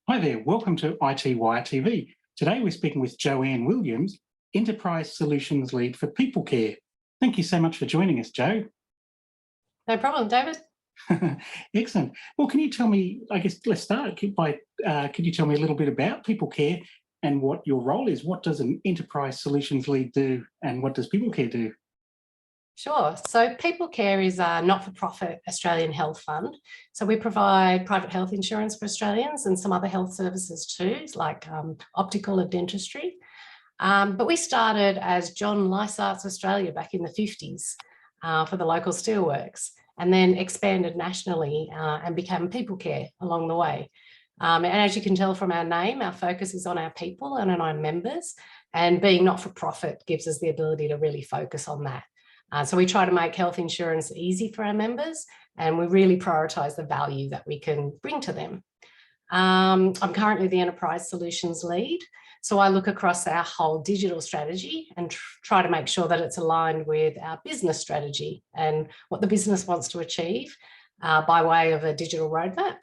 Hi there, welcome to iTWireTV. Today we're speaking with Joanne Williams, Enterprise Solutions Lead for Peoplecare. Thank you so much for joining us, Jo. No problem, David. Excellent. Well, can you tell me, I guess let's start by, could you tell me a little bit about Peoplecare and what your role is? What does an Enterprise Solutions Lead do and what does Peoplecare do? Sure. So Peoplecare is a not-for-profit Australian health fund. So we provide private health insurance for Australians and some other health services too, like optical and dentistry. But we started as John Lysart's Australia back in the 50s for the local steelworks, and then expanded nationally and became Peoplecare along the way. And as you can tell from our name, our focus is on our people and on our members, and being not-for-profit gives us the ability to really focus on that. So we try to make health insurance easy for our members, and we really prioritise the value that we can bring to them. I'm currently the Enterprise Solutions Lead, so I look across our whole digital strategy and try to make sure that it's aligned with our business strategy and what the business wants to achieve by way of a digital roadmap.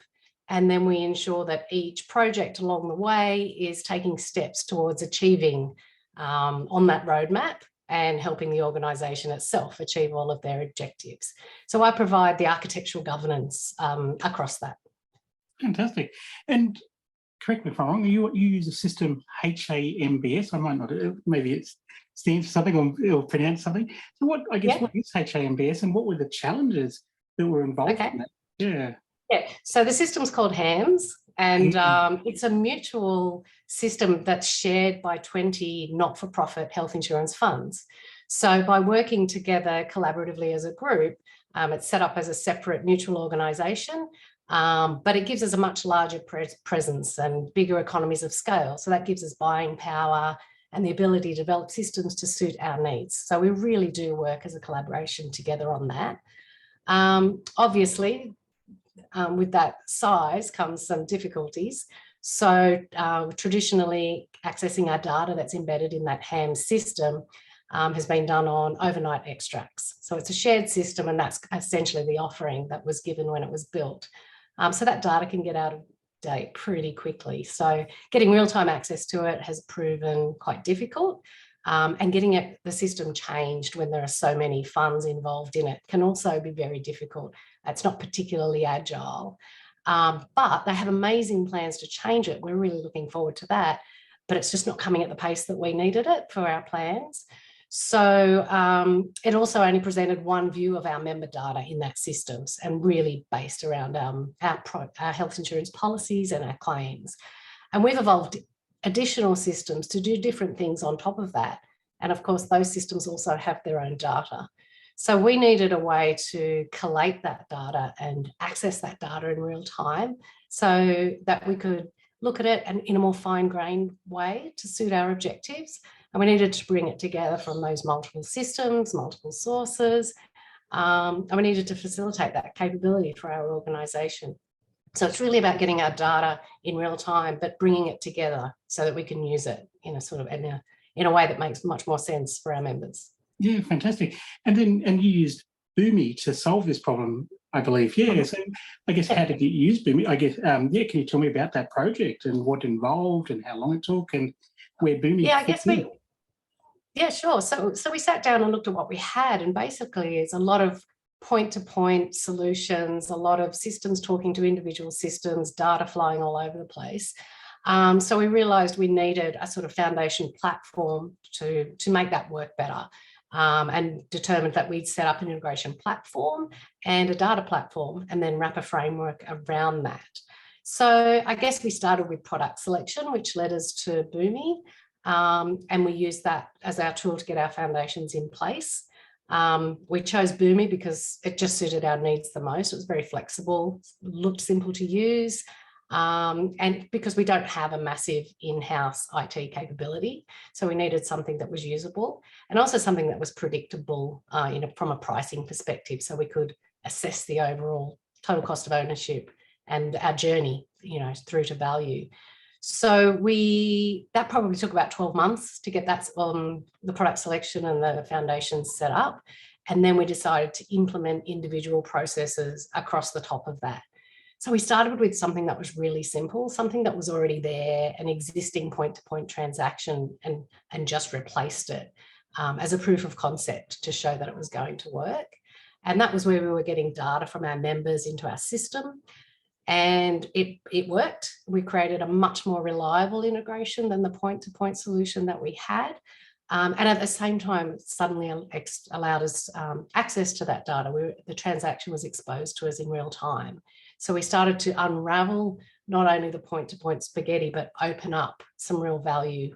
And then we ensure that each project along the way is taking steps towards achieving on that roadmap and helping the organisation itself achieve all of their objectives. So I provide the architectural governance across that. Fantastic. And correct me if I'm wrong, you use a system HAMBS. I might not, maybe it stands for something or pronounce something. So what is HAMBS and what were the challenges that were involved in that? Yeah, so the system's called HAMS, and it's a mutual system that's shared by 20 not-for-profit health insurance funds. So by working together collaboratively as a group, it's set up as a separate mutual organisation, but it gives us a much larger presence and bigger economies of scale. So that gives us buying power and the ability to develop systems to suit our needs. So we really do work as a collaboration together on that. Obviously, with that size comes some difficulties. So traditionally, accessing our data that's embedded in that HAM system has been done on overnight extracts. So it's a shared system, and that's essentially the offering that was given when it was built. So that data can get out of date pretty quickly. So getting real-time access to it has proven quite difficult. And getting the system changed when there are so many funds involved in it can also be very difficult. It's not particularly agile, but they have amazing plans to change it. We're really looking forward to that, but it's just not coming at the pace that we needed it for our plans. So it also only presented one view of our member data in that systems, and really based around our health insurance policies and our claims. And we've evolved additional systems to do different things on top of that. And of course, those systems also have their own data. So we needed a way to collate that data and access that data in real time so that we could look at it in a more fine-grained way to suit our objectives. And we needed to bring it together from those multiple systems, multiple sources, and we needed to facilitate that capability for our organisation. So it's really about getting our data in real time, but bringing it together so that we can use it in a way that makes much more sense for our members. Yeah, fantastic. And you used Boomi to solve this problem, I believe. Yeah. So I guess how did you use Boomi? I guess can you tell me about that project and what involved and how long it took and where Boomi? Yeah, sure. So we sat down and looked at what we had, and basically it's a lot of point-to-point solutions, a lot of systems talking to individual systems, data flying all over the place. So we realised we needed a sort of foundation platform to make that work better, and determined that we'd set up an integration platform and a data platform and then wrap a framework around that. So I guess we started with product selection, which led us to Boomi, and we used that as our tool to get our foundations in place. We chose Boomi because it just suited our needs the most. It was very flexible, looked simple to use, and because we don't have a massive in-house IT capability. So we needed something that was usable and also something that was predictable from a pricing perspective, so we could assess the overall total cost of ownership and our journey, through to value. So that probably took about 12 months to get that the product selection and the foundations set up. And then we decided to implement individual processes across the top of that. So we started with something that was really simple, something that was already there, an existing point-to-point transaction, and just replaced it as a proof of concept to show that it was going to work. And that was where we were getting data from our members into our system. And it worked. We created a much more reliable integration than the point-to-point solution that we had. And at the same time, it suddenly allowed us access to that data. The transaction was exposed to us in real time. So we started to unravel not only the point-to-point spaghetti, but open up some real value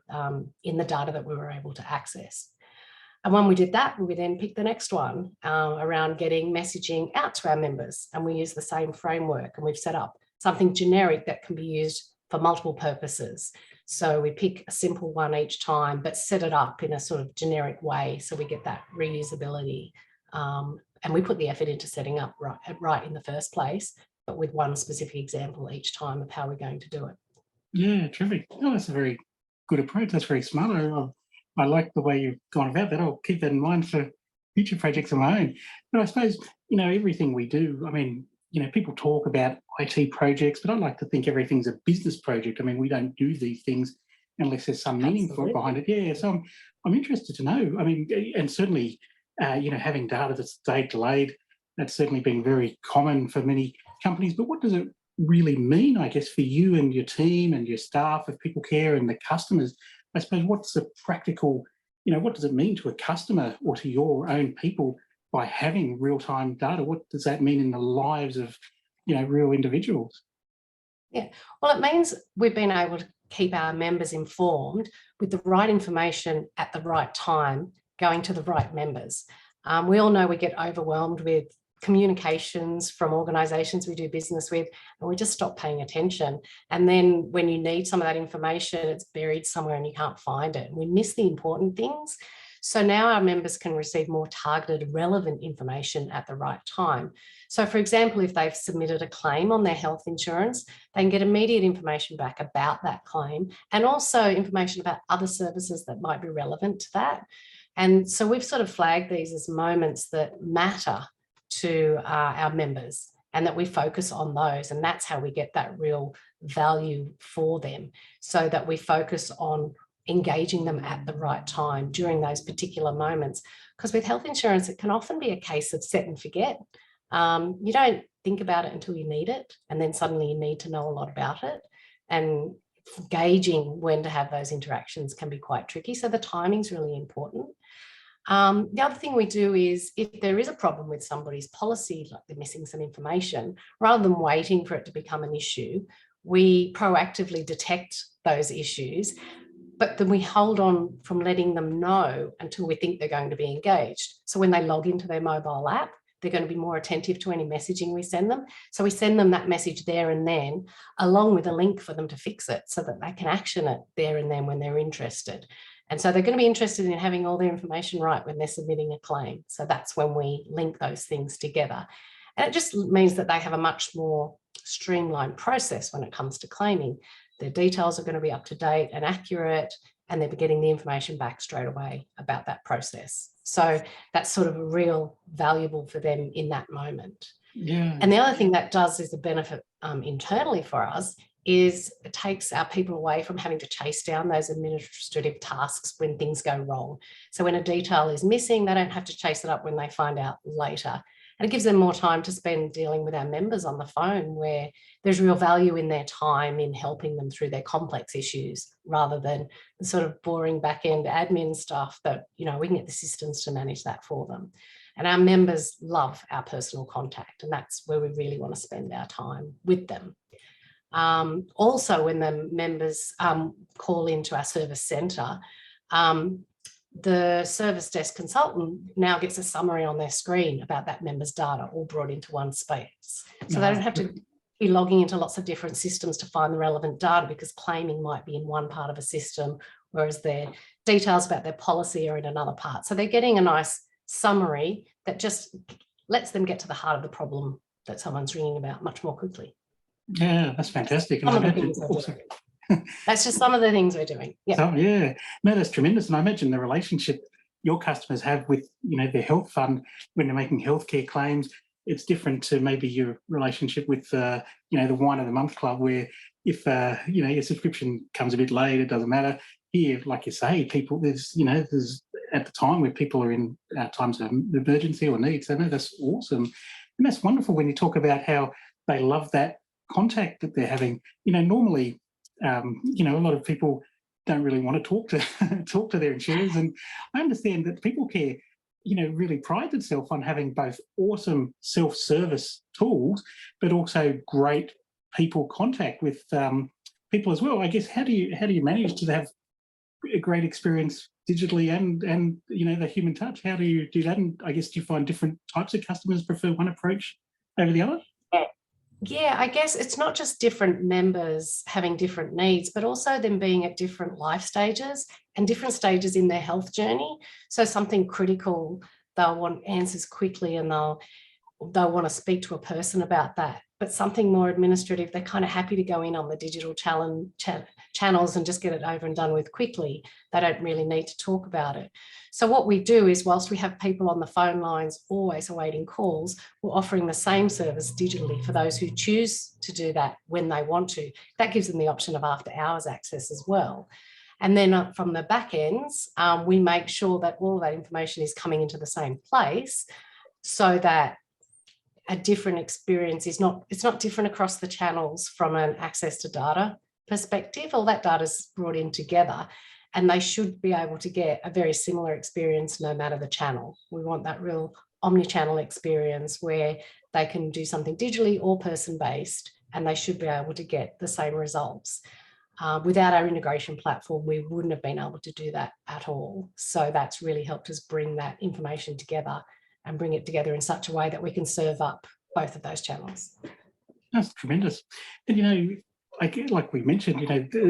in the data that we were able to access. And when we did that, we then picked the next one around getting messaging out to our members. And we use the same framework, and we've set up something generic that can be used for multiple purposes. So we pick a simple one each time, but set it up in a sort of generic way so we get that reusability. And we put the effort into setting up right in the first place, but with one specific example each time of how we're going to do it. Yeah, terrific. Oh, that's a very good approach. That's very smart. I like the way you've gone about that. I'll keep that in mind for future projects of my own. But I suppose, everything we do, I mean, people talk about IT projects, but I like to think everything's a business project. I mean, we don't do these things unless there's some meaning behind it. Yeah, so I'm interested to know. I mean, and certainly, having data that's stayed delayed, that's certainly been very common for many companies. But what does it really mean, I guess, for you and your team and your staff of Peoplecare and the customers? I suppose what's the practical, what does it mean to a customer or to your own people by having real-time data? What does that mean in the lives of, real individuals? Yeah, well, it means we've been able to keep our members informed with the right information at the right time, going to the right members. We all know we get overwhelmed with communications from organisations we do business with, and we just stop paying attention. And then when you need some of that information, it's buried somewhere and you can't find it. We miss the important things. So now our members can receive more targeted, relevant information at the right time. So for example, if they've submitted a claim on their health insurance, they can get immediate information back about that claim, and also information about other services that might be relevant to that. And so we've sort of flagged these as moments that matter to our members, and that we focus on those, and that's how we get that real value for them, so that we focus on engaging them at the right time during those particular moments. Because with health insurance, it can often be a case of set and forget. You don't think about it until you need it, and then suddenly you need to know a lot about it, and gauging when to have those interactions can be quite tricky. So the timing is really important. The other thing we do is, if there is a problem with somebody's policy, like they're missing some information, rather than waiting for it to become an issue, we proactively detect those issues, but then we hold on from letting them know until we think they're going to be engaged. So when they log into their mobile app, they're going to be more attentive to any messaging we send them. So we send them that message there and then, along with a link for them to fix it, so that they can action it there and then when they're interested. And so they're going to be interested in having all their information right when they're submitting a claim. So that's when we link those things together. And it just means that they have a much more streamlined process when it comes to claiming. Their details are going to be up to date and accurate, and they're getting the information back straight away about that process. So that's sort of real valuable for them in that moment. Yeah. And the other thing that does is a benefit internally for us is it takes our people away from having to chase down those administrative tasks when things go wrong. So when a detail is missing, they don't have to chase it up when they find out later. And it gives them more time to spend dealing with our members on the phone, where there's real value in their time in helping them through their complex issues, rather than the sort of boring back-end admin stuff that, we can get the systems to manage that for them. And our members love our personal contact, and that's where we really want to spend our time with them. Also, when the members call into our service centre, the service desk consultant now gets a summary on their screen about that member's data, all brought into one space. So they don't have to be logging into lots of different systems to find the relevant data, because claiming might be in one part of a system, whereas their details about their policy are in another part. So they're getting a nice summary that just lets them get to the heart of the problem that someone's ringing about much more quickly. Yeah, that's fantastic. That's just some of the things we're doing. Yeah. So, yeah, no, that's tremendous. And I imagine the relationship your customers have with, their health fund when they're making healthcare claims, it's different to maybe your relationship with, the Wine of the Month Club, where if, your subscription comes a bit late, it doesn't matter. Here, like you say, people, there's at the time where people are in times of emergency or need. So no, that's awesome. And that's wonderful when you talk about how they love that contact that they're having. Normally, a lot of people don't really want to talk to their insurers. And I understand that Peoplecare, really prides itself on having both awesome self-service tools, but also great people contact with people as well. I guess, how do you manage to have a great experience digitally and the human touch? How do you do that? And I guess, do you find different types of customers prefer one approach over the other? Yeah, I guess it's not just different members having different needs, but also them being at different life stages and different stages in their health journey. So something critical, they'll want answers quickly, and they'll want to speak to a person about that. But something more administrative, they're kind of happy to go in on the digital channels and just get it over and done with quickly. They don't really need to talk about it. So what we do is, whilst we have people on the phone lines always awaiting calls, we're offering the same service digitally for those who choose to do that when they want to. That gives them the option of after hours access as well. And then from the back ends, we make sure that all of that information is coming into the same place, so that a different experience it's not different across the channels from an access to data perspective. All that data is brought in together, and they should be able to get a very similar experience no matter the channel. We want that real omni-channel experience where they can do something digitally or person-based, and they should be able to get the same results. Without our integration platform, we wouldn't have been able to do that at all. So that's really helped us bring that information together and bring it together in such a way that we can serve up both of those channels. That's tremendous. And, like we mentioned,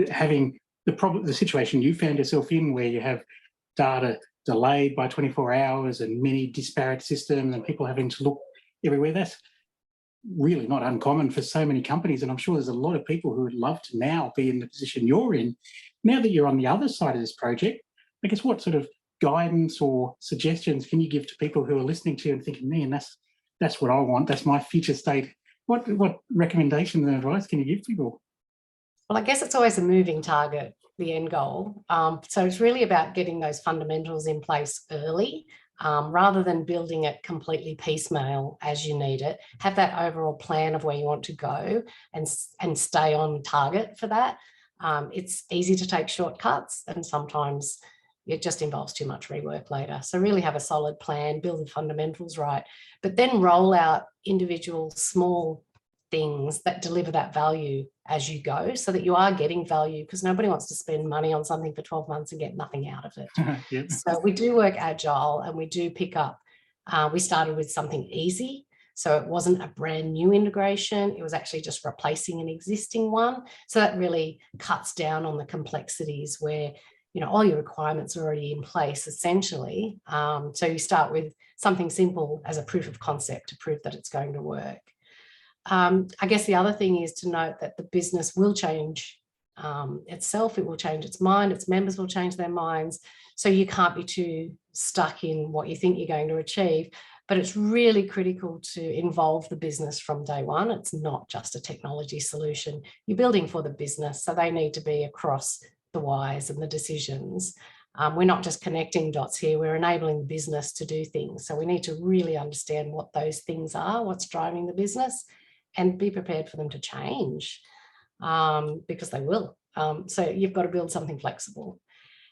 having the situation you found yourself in, where you have data delayed by 24 hours and many disparate systems and people having to look everywhere, that's really not uncommon for so many companies. And I'm sure there's a lot of people who would love to now be in the position you're in. Now that you're on the other side of this project, I guess, what sort of guidance or suggestions can you give to people who are listening to you and thinking, man, that's what I want, that's my future state? What recommendations and advice can you give people? Well, I guess it's always a moving target, the end goal. So it's really about getting those fundamentals in place early, rather than building it completely piecemeal as you need it. Have that overall plan of where you want to go and stay on target for that. It's easy to take shortcuts, and sometimes it just involves too much rework later. So really have a solid plan, build the fundamentals right, but then roll out individual small things that deliver that value as you go, so that you are getting value, because nobody wants to spend money on something for 12 months and get nothing out of it. Yep. So we do work agile, and we do pick up. We started with something easy. So it wasn't a brand new integration. It was actually just replacing an existing one. So that really cuts down on the complexities where, all your requirements are already in place, essentially. So you start with something simple as a proof of concept to prove that it's going to work. I guess the other thing is to note that the business will change itself. It will change its mind. Its members will change their minds. So you can't be too stuck in what you think you're going to achieve. But it's really critical to involve the business from day one. It's not just a technology solution. You're building for the business, so they need to be across the whys and the decisions. We're not just connecting dots here, we're enabling the business to do things. So we need to really understand what those things are, what's driving the business, and be prepared for them to change, because they will. So you've got to build something flexible.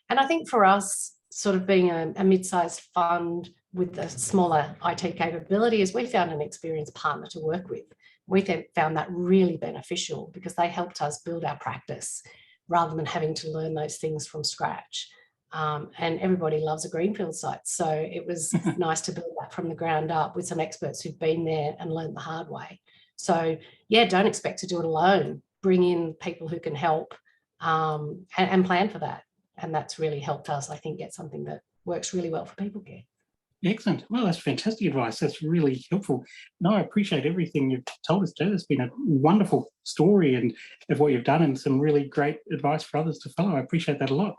And I think for us, sort of being a mid-sized fund with a smaller IT capability, is we found an experienced partner to work with. We found that really beneficial, because they helped us build our practice rather than having to learn those things from scratch. And everybody loves a greenfield site. So it was nice to build that from the ground up with some experts who've been there and learned the hard way. So yeah, don't expect to do it alone. Bring in people who can help, and plan for that. And that's really helped us, I think, get something that works really well for Peoplecare. Excellent. Well, that's fantastic advice. That's really helpful. No, I appreciate everything you've told us, Joe. It's been a wonderful story and of what you've done, and some really great advice for others to follow. I appreciate that a lot.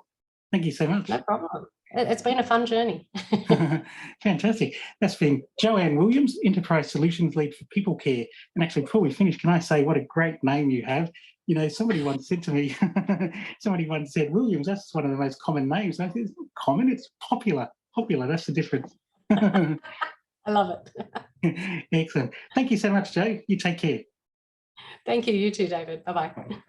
Thank you so much. No problem. It's been a fun journey. Fantastic. That's been Joanne Williams, Enterprise Solutions Lead for Peoplecare. And actually, before we finish, can I say what a great name you have? You know, somebody once said to me, Williams, that's one of the most common names. And I said, it's not common, it's popular. Popular, that's the difference. I love it. Excellent. Thank you so much, Joe. You take care. Thank you. You too, David. Bye-bye.